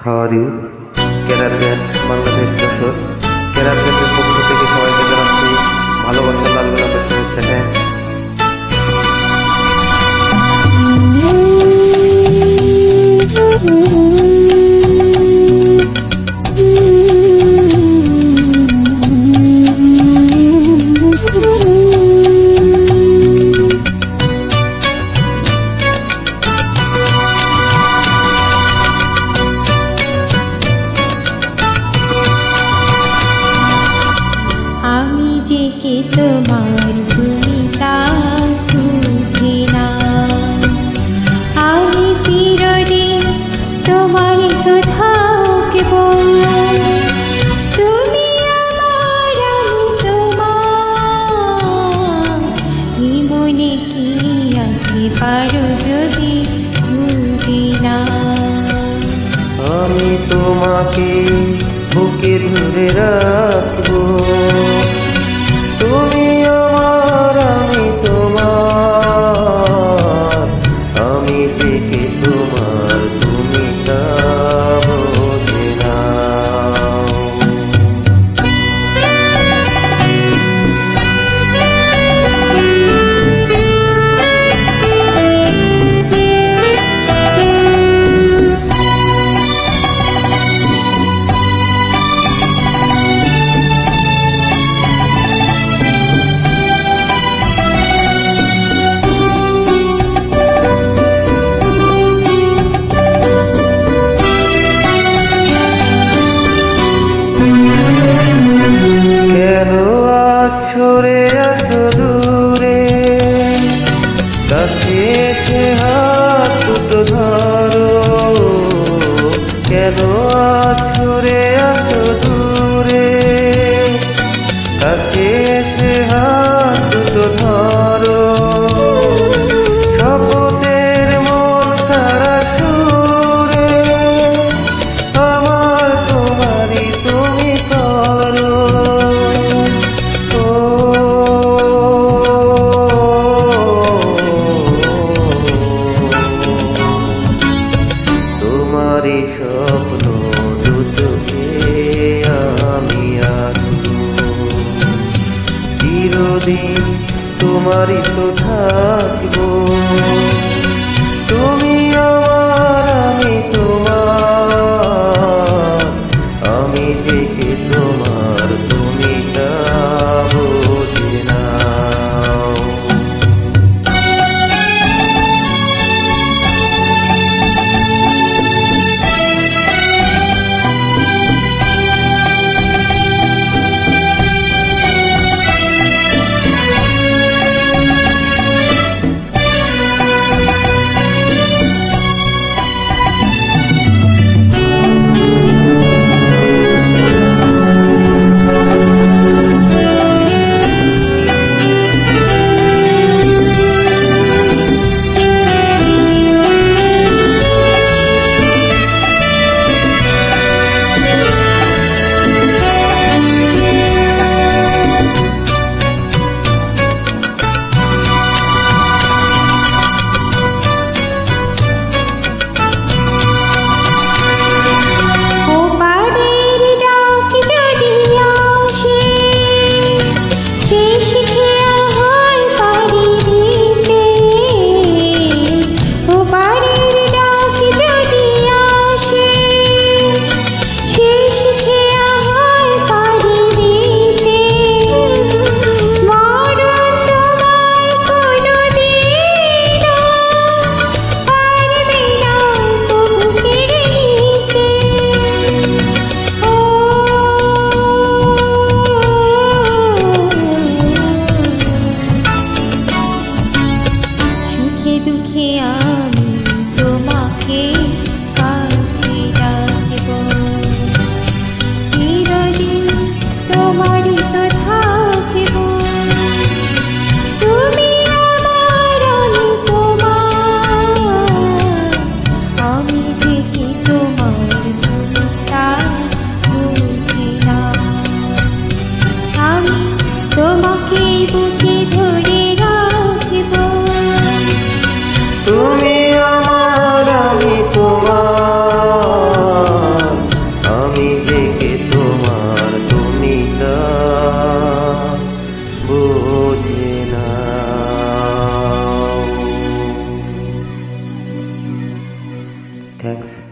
How are you? Kerat band Bangladesh Jessore. Kerat ব্যান্ডের পক্ষ থেকে সবাইকে জানাচ্ছি ভালোবাসার লাল গোলাপের শুভেচ্ছা। থ্যাংকস। আমি যে কে তোমার তুমি তা বুঝি না, আমি চিরদিন তোমারই তো থাকব। তুমি আমার আমি তোমার, এই মনে কি আছে পারো যদি বুঝি না। আমি তোমাকে বুকে ধরে রাখবো, তুমি আমার আমি তোমার, আমি যে কে তোমার তুমি তা বোঝে না। কেন আছড়ে আছো দূরে, কাছে এসে হাত দুটো ধরো। কেন আছড়ে আছো দূরে, কাছে এসে হাত দুটো ধরো। শপথের মন কারা সুরে, আমার তোমারই তুমি করো। তোমারই স্বপ্ন দু চোখে আমি আঁকবো, চিরদিন তোমারই তো থাকবো। তুমি আমার আমি তোমার, আমি যে কে তোমার তুমি তা বোঝে না। থ্যাঙ্কস।